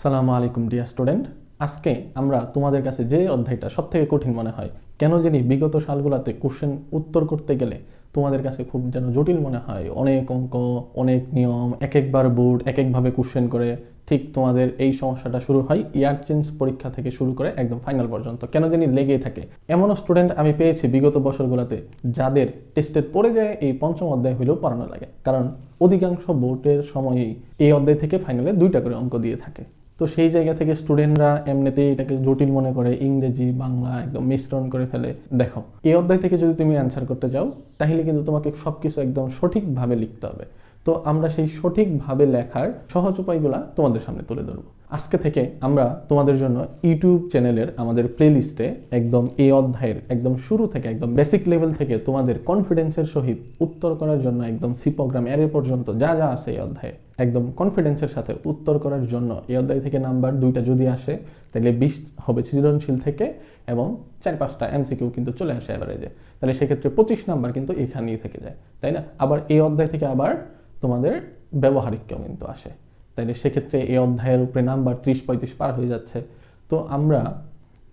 সালামু আলাইকুম dear student. আজকে আমরা তোমাদের কাছে যে অধ্যায়টা সবথেকে কঠিন মনে হয়, কেন জানি বিগত সালগুলোতে কোশ্চেন উত্তর করতে গেলে তোমাদের কাছে খুব যেন জটিল মনে হয়, অনেক অঙ্ক, অনেক নিয়ম, এক একবার বোর্ড এক একভাবে কোশ্চেন করে। ঠিক তোমাদের এই সমস্যাটা শুরু হয় ইয়ার চেঞ্জ পরীক্ষা থেকে শুরু করে একদম ফাইনাল পর্যন্ত, কেন জানি লেগেই থাকে। এমনও স্টুডেন্ট আমি পেয়েছি বিগত বছরগুলোতে যাদের টেস্টের পড়ে যায় এই পঞ্চম অধ্যায় হলেও পড়ানো লাগে, কারণ অধিকাংশ বোর্ডের সময়ই এই অধ্যায় থেকে ফাইনালে 2টা করে অঙ্ক দিয়ে থাকে। তো সেই জায়গা থেকে স্টুডেন্টরা এমনিতেই এটাকে জটিল মনে করে ইংরেজি বাংলা একদম মিশ্রণ করে ফেলে। দেখো, এই অধ্যায় থেকে যদি তুমি অ্যান্সার করতে চাও তাহলে কিন্তু তোমাকে সবকিছু একদম সঠিকভাবে লিখতে হবে। তো আমরা সেই সঠিকভাবে লেখার সহজ উপায়গুলা তোমাদের সামনে তুলে ধরবো। আজকে থেকে আমরা তোমাদের জন্য ইউটিউব চ্যানেলের আমাদের প্লেলিস্টে একদম এই অধ্যায়ের একদম শুরু থেকে একদম বেসিক লেভেল থেকে তোমাদের কনফিডেন্সের সহিত উত্তর করার জন্য একদম সি প্রোগ্রাম অ্যারে পর্যন্ত যা যা আছে এই অধ্যায়ে একদম কনফিডেন্সের সাথে উত্তর করার জন্য এই অধ্যায় থেকে নাম্বার 2টা যদি আসে তাহলে 20 হবে সৃজনশীল থেকে এবং 4-5টা এমসিকিউ কিন্তু চলে আসে এভারেজে। তাহলে সেক্ষেত্রে 25 নাম্বার কিন্তু এখানেই থেকে যায়, তাই না? আবার এই অধ্যায় থেকে আবার তোমাদের ব্যবহারিককেও কিন্তু আসে, তাইলে সেক্ষেত্রে এই অধ্যায়ের উপরে নাম্বার 30-35 পার হয়ে যাচ্ছে। তো আমরা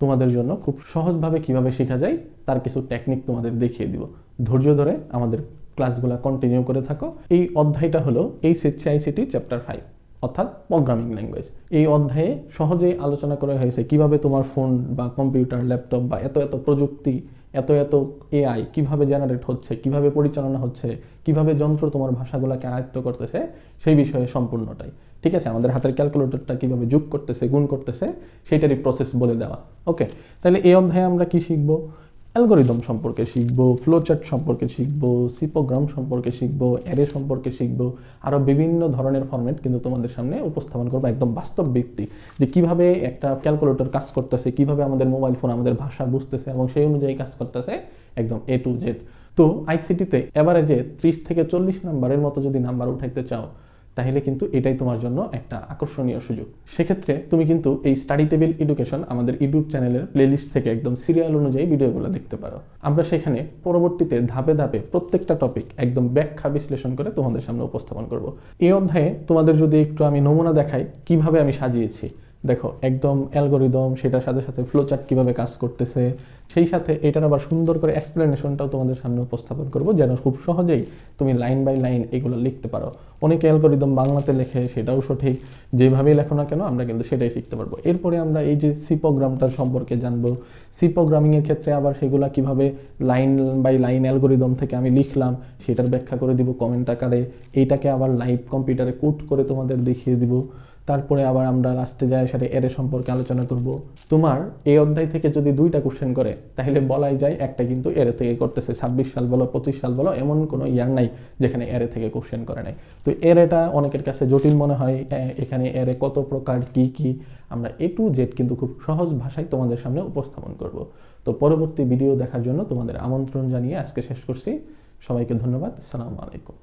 তোমাদের জন্য খুব সহজভাবে কিভাবে শেখা যায় তার কিছু টেকনিক তোমাদের দেখিয়ে দিব। ধৈর্য ধরে আমাদের ক্লাসগুলো কন্টিনিউ করে থাকো। এই অধ্যায়টা হলো এইচএসসি আইসিটি চ্যাপ্টার 5, অর্থাৎ প্রোগ্রামিং ল্যাঙ্গুয়েজ। এই অধ্যায়ে সহজেই আলোচনা করা হয়েছে কিভাবে তোমার ফোন বা কম্পিউটার ল্যাপটপ বা এত এত প্রযুক্তি, এত এত এআই কিভাবে জেনারেট হচ্ছে, কিভাবে পরিচালনা হচ্ছে, কিভাবে যন্ত্র তোমার ভাষাগুলোকে আয়ত্ত করতেছে, সেই বিষয়ে সম্পূর্ণটাই। ঠিক আছে, আমাদের হাতের ক্যালকুলেটরটা কিভাবে যোগ করতেছে, গুণ করতেছে, সেইটারই প্রসেস বলে দেওয়া। ওকে, তাহলে এই অধ্যায়ে আমরা কি শিখবো? অ্যালগরিদম সম্পর্কে শিখবো, ফ্লোচার্ট সম্পর্কে শিখবো, সি প্রোগ্রাম সম্পর্কে শিখবো, অ্যারে সম্পর্কে শিখবো, আরও বিভিন্ন ধরনের ফরম্যাট কিন্তু তোমাদের সামনে উপস্থাপন করবো একদম বাস্তব ব্যক্তি, যে কিভাবে একটা ক্যালকুলেটর কাজ করতেছে, কিভাবে আমাদের মোবাইল ফোন আমাদের ভাষা বুঝতেছে এবং সেই অনুযায়ী কাজ করতেছে একদম A to Z। তো আইসিটিতে এভারেজে 30 থেকে 40 নাম্বারের মতো যদি নাম্বার উঠাইতে চাও তাহলে কিন্তু এটাই তোমার জন্য একটা আকর্ষণীয় সুযোগ। সেক্ষেত্রে তুমি কিন্তু এই স্টাডি টেবিল এডুকেশন আমাদের ইউটিউব চ্যানেলের প্লেলিস্ট থেকে একদম সিরিয়াল অনুযায়ী ভিডিওগুলো দেখতে পারো। আমরা সেখানে পরবর্তীতে ধাপে ধাপে প্রত্যেকটা টপিক একদম ব্যাখ্যা বিশ্লেষণ করে তোমাদের সামনে উপস্থাপন করব। এই অধ্যায়ে তোমাদের যদি একটু আমি নমুনা দেখাই কিভাবে আমি সাজিয়েছি, দেখো একদম অ্যালগরিদম, সেটার সাথে সাথে ফ্লোচার্ট কীভাবে কাজ করতেছে, সেই সাথে এটার আবার সুন্দর করে এক্সপ্লেনেশনটাও তোমাদের সামনে উপস্থাপন করব, যেন খুব সহজেই তুমি লাইন বাই লাইন এগুলো লিখতে পারো। অনেকে অ্যালগরিদম বাংলাতে লেখে, সেটাও সঠিক, যেভাবেই লেখো না কেন আমরা কিন্তু সেটাই শিখতে পারবো। এরপরে আমরা এই যে সি প্রোগ্রামটার সম্পর্কে জানবো, সি প্রোগ্রামিংয়ের ক্ষেত্রে আবার সেগুলো কিভাবে লাইন বাই লাইন অ্যালগরিদম থেকে আমি লিখলাম সেটার ব্যাখ্যা করে দিব কমেন্ট আকারে, এইটাকে আবার লাইভ কম্পিউটারে কোড করে তোমাদের দেখিয়ে দিব। তারপরে আবার আমরা লাস্টে যাই সেটা এরে সম্পর্কে আলোচনা করব। তোমার এই অধ্যায় থেকে যদি 2টা কোশ্চেন করে তাহলে বলাই যায় একটা কিন্তু এরে থেকে করতেছে। 26 সাল বলো 25 সাল বলো, এমন কোনো ইয়ার নাই যেখানে এরে থেকে কোশ্চেন করে নাই। তো এরেটা অনেকের কাছে জটিল মনে হয়, এখানে এরে কত প্রকার কি কি আমরা A to Z কিন্তু খুব সহজ ভাষায় তোমাদের সামনে উপস্থাপন করব। তো পরবর্তী ভিডিও দেখার জন্য তোমাদের আমন্ত্রণ জানিয়ে আজকে শেষ করছি। সবাইকে ধন্যবাদ। আসসালামু আলাইকুম।